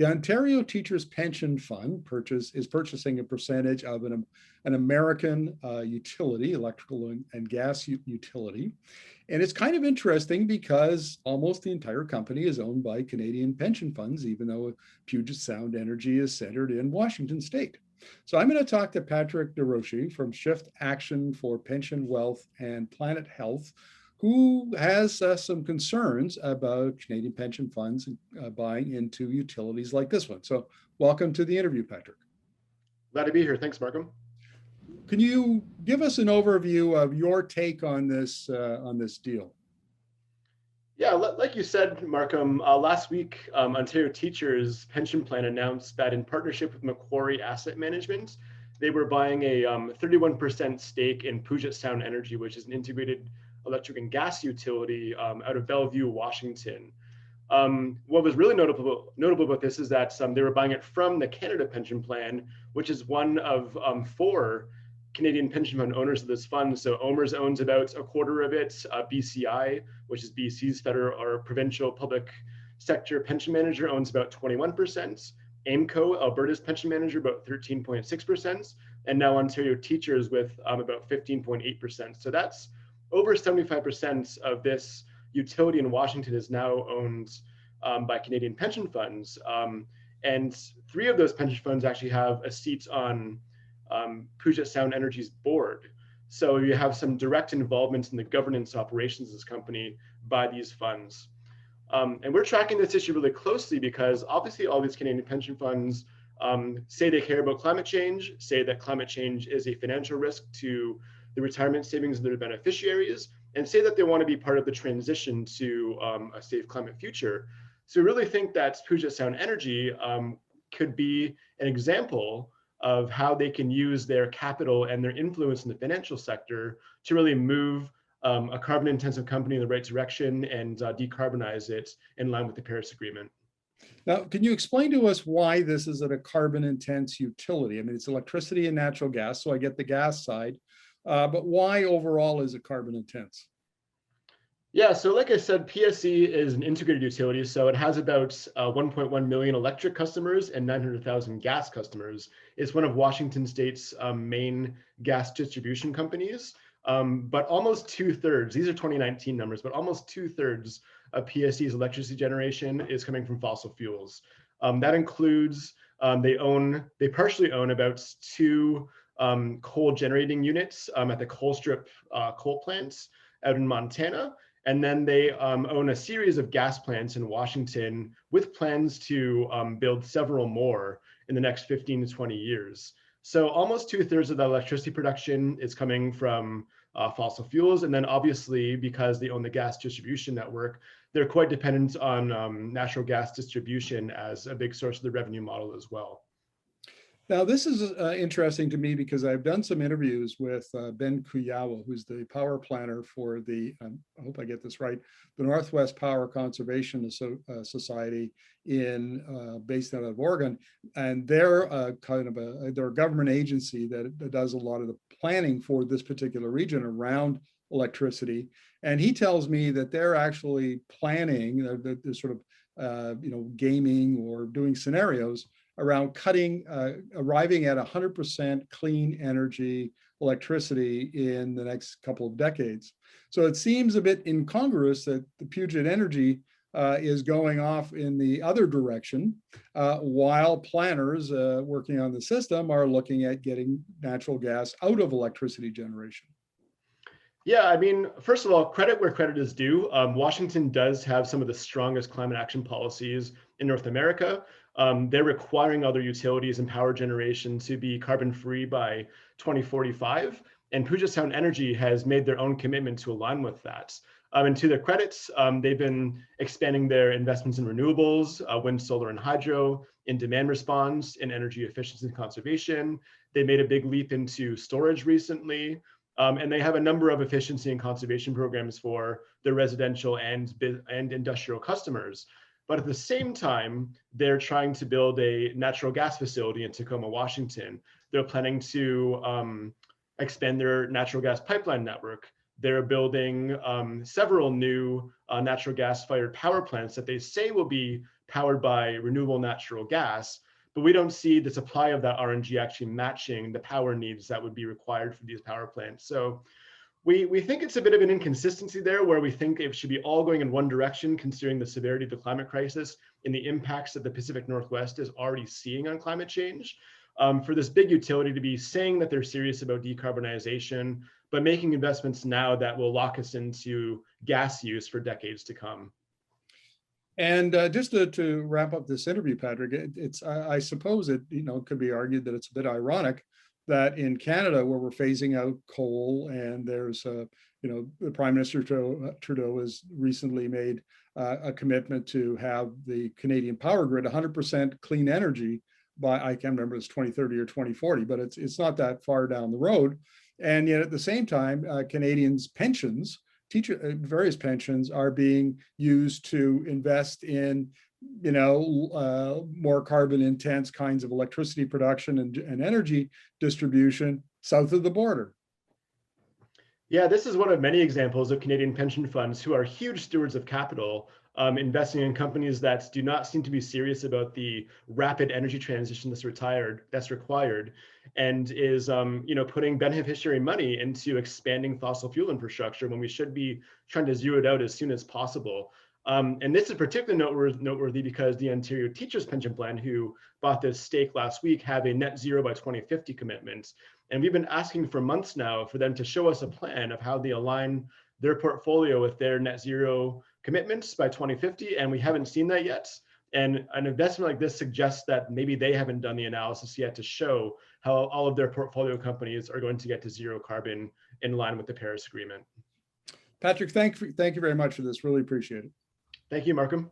The Ontario Teachers Pension Fund is purchasing a percentage of an American utility, electrical and gas utility. And it's kind of interesting because almost the entire company is owned by Canadian pension funds, even though Puget Sound Energy is centered in Washington State. So I'm going to talk to Patrick DeRochie from Shift Action for Pension Wealth and Planet Health, who has some concerns about Canadian pension funds buying into utilities like this one. So welcome to the interview, Patrick. Glad to be here. Thanks, Markham. Can you give us an overview of your take on this deal? Yeah, like you said, Markham, last week, Ontario Teachers Pension Plan announced that in partnership with Macquarie Asset Management, they were buying a 31% stake in Puget Sound Energy, which is an integrated electric and gas utility out of Bellevue, Washington. What was really notable about this is that they were buying it from the Canada Pension Plan, which is one of 4 Canadian pension fund owners of this fund. So OMERS owns about a quarter of it. BCI, which is BC's federal or provincial public sector pension manager, owns about 21%. AIMCO, Alberta's pension manager, about 13.6%. And now Ontario Teachers with about 15.8%. So that's over 75% of this utility in Washington is now owned by Canadian pension funds. And 3 of those pension funds actually have a seat on Puget Sound Energy's board. So you have some direct involvement in the governance operations of this company by these funds. And we're tracking this issue really closely because obviously all these Canadian pension funds say they care about climate change, say that climate change is a financial risk to the retirement savings of their beneficiaries, and say that they want to be part of the transition to a safe climate future. So we really think that Puget Sound Energy could be an example of how they can use their capital and their influence in the financial sector to really move a carbon-intensive company in the right direction and decarbonize it in line with the Paris Agreement. Now, can you explain to us why this is a carbon-intense utility? I mean, it's electricity and natural gas, so I get the gas side, but why overall is it carbon-intense? Yeah, so like I said, PSE is an integrated utility, so it has about 1.1 million electric customers and 900,000 gas customers. It's one of Washington State's main gas distribution companies, but almost 2/3, these are 2019 numbers, but almost 2/3 of PSE's electricity generation is coming from fossil fuels. That includes, they partially own about 2 coal generating units at the Colstrip coal plants out in Montana. And then they own a series of gas plants in Washington with plans to build several more in the next 15 to 20 years. So almost 2/3 of the electricity production is coming from fossil fuels. And then obviously, because they own the gas distribution network, they're quite dependent on natural gas distribution as a big source of the revenue model as well. Now, this is interesting to me because I've done some interviews with Ben Kuyawa, who's the power planner for the, I hope I get this right, the Northwest Power Conservation Society based out of Oregon. And they're they're a government agency that does a lot of the planning for this particular region around electricity. And he tells me that they're actually planning, they're sort of, gaming or doing scenarios around arriving at 100% clean energy electricity in the next couple of decades. So it seems a bit incongruous that the Puget Energy is going off in the other direction, while planners working on the system are looking at getting natural gas out of electricity generation. Yeah, I mean, first of all, credit where credit is due. Washington does have some of the strongest climate action policies in North America. They're requiring other utilities and power generation to be carbon-free by 2045. And Puget Sound Energy has made their own commitment to align with that. And to their credits, they've been expanding their investments in renewables, wind, solar, and hydro, in demand response, in energy efficiency and conservation. They made a big leap into storage recently. And they have a number of efficiency and conservation programs for their residential and industrial customers. But at the same time, they're trying to build a natural gas facility in Tacoma, Washington. They're planning to expand their natural gas pipeline network. They're building several new natural gas-fired power plants that they say will be powered by renewable natural gas, but we don't see the supply of that RNG actually matching the power needs that would be required for these power plants. So we think it's a bit of an inconsistency there, where we think it should be all going in one direction, considering the severity of the climate crisis and the impacts that the Pacific Northwest is already seeing on climate change. For this big utility to be saying that they're serious about decarbonization, but making investments now that will lock us into gas use for decades to come. And just to wrap up this interview, Patrick, I suppose it could be argued that it's a bit ironic that in Canada, where we're phasing out coal, and there's the Prime Minister Trudeau has recently made a commitment to have the Canadian power grid 100% clean energy by, I can't remember, it's 2030 or 2040, but it's not that far down the road. And yet at the same time, Canadians' pensions, various pensions, are being used to invest in more carbon intense kinds of electricity production and energy distribution south of the border. Yeah, this is one of many examples of Canadian pension funds who are huge stewards of capital, investing in companies that do not seem to be serious about the rapid energy transition that's required, and is putting beneficiary money into expanding fossil fuel infrastructure when we should be trying to zero it out as soon as possible. And this is particularly noteworthy because the Ontario Teachers Pension Plan, who bought this stake last week, have a net zero by 2050 commitment. And we've been asking for months now for them to show us a plan of how they align their portfolio with their net zero commitments by 2050. And we haven't seen that yet. And an investment like this suggests that maybe they haven't done the analysis yet to show how all of their portfolio companies are going to get to zero carbon in line with the Paris Agreement. Patrick, thank you very much for this. Really appreciate it. Thank you, Markham.